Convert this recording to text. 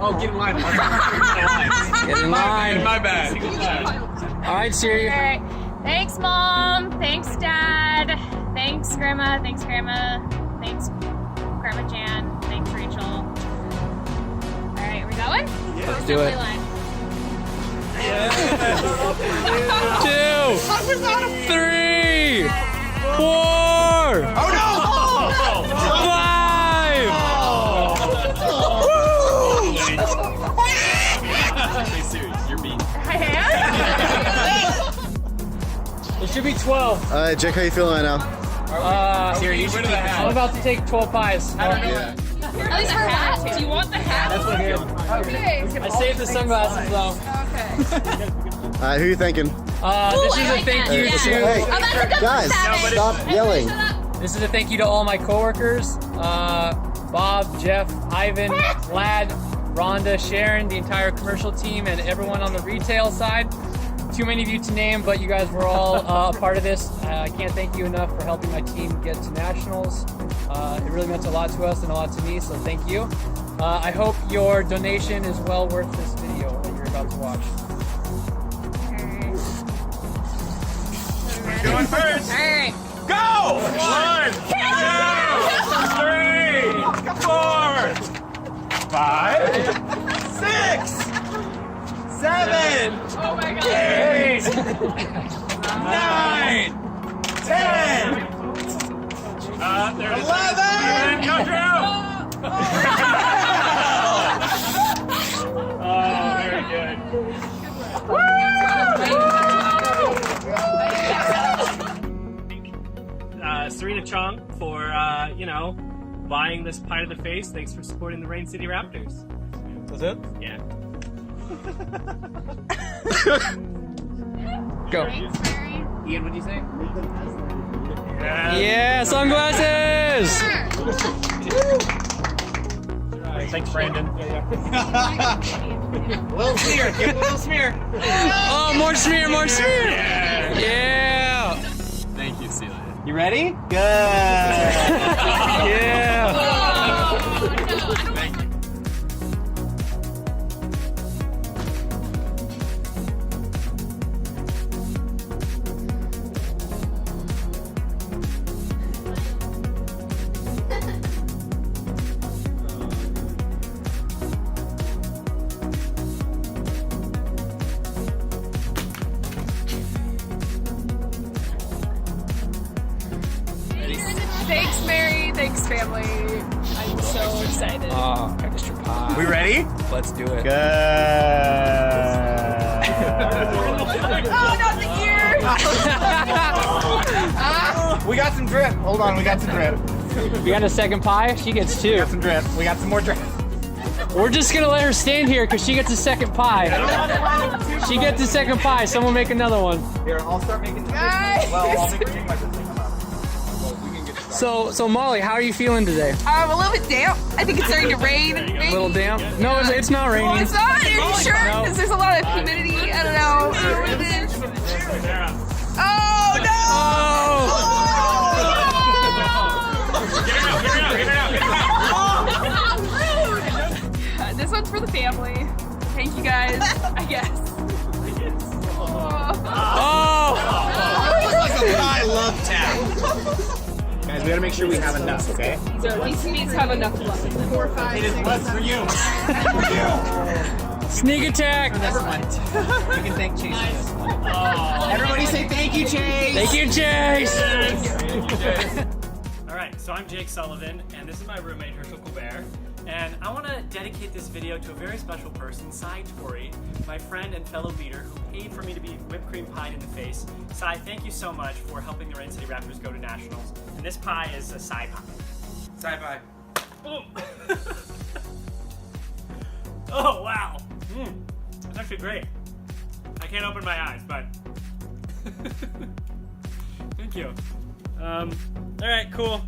Oh, get in line. Get in line. My bad. All right, Siri. All right. Thanks, Mom. Thanks, Dad. Thanks, Grandma. Thanks, Grandma. Thanks, Grandma Jan. Thanks, Rachel. All right, are we going? Yeah. Let's do it. Line. 2, 3, 4. Oh no! 5. Hey Siri, you're beat. I am? It should be 12. All right, Jake, how you feeling right now? Siri, you should I'm about to take 12 pies. At least her hat. Do you want the hat? That's what I'm doing. Okay. I saved the sunglasses though. Okay. All right, who are you thanking? This is a thank you to. Hey, guys, stop yelling. This is a thank you to all my coworkers, Bob, Jeff, Ivan, Vlad, Rhonda, Sharon, the entire commercial team, and everyone on the retail side. Too many of you to name, but you guys were all a part of this. I can't thank you enough for helping my team get to nationals. It really meant a lot to us and a lot to me, so thank you. I hope your donation is well worth this video that you're about to watch. Going first. All right. Go! 1, 2, 3, 4, 5, 6, 7, Oh my God. 8, 9, 10, 11. Go Drew! Oh, very good. Serena Chong for, buying this pie to the face. Thanks for supporting the Rain City Raptors. That's it? Yeah. Go. Ian, what'd you say? Yeah, sunglasses! Thanks, Brandon. Little smear. Give it a little smear. Oh, more smear, more smear! Yeah! Thank you, Celia. You ready? Good. Yeah! Thank you. Thanks, Mary. Thanks, family. I'm so excited. Oh, extra pie. We ready? Let's do it. Good. Oh, not the ear. We got some drip. Hold on, we got some drip. We got a second pie. She gets We 2. got some drip. We got some more drip. We're just gonna let her stand here because she gets a second pie. She gets a second pie. Someone make another one. Here, I'll start making the Guys. Well, I'll make my sister come out. So Molly, how are you feeling today? A little bit damp. I think it's starting to rain. A little damp? No, it's not Oh, raining. it's not? Are you sure? No. Because there's a lot of humidity. I don't know. What it is. Oh, no! This one's for the family. Thank you guys, I guess. Oh! I love tap. Guys, we gotta make sure we have enough, okay? So these meats have enough left. 4, 5, It is 6. less for you. Sneak attack! Never mind. You can thank Chase. Everybody say thank you, Chase. Thank you, Chase! Alright, so I'm Jake Sullivan, and this is my roommate, Herschel Colbert. And I want to dedicate this video to a very special person, Cy Torrey, my friend and fellow leader who paid for me to be whipped cream pied in the face. Cy, thank you so much for helping the Rain City Raptors go to nationals. And this pie is a Cy pie. Cy pie. Boom! Oh, wow! That's actually great. I can't open my eyes, but... Thank you. Alright, cool.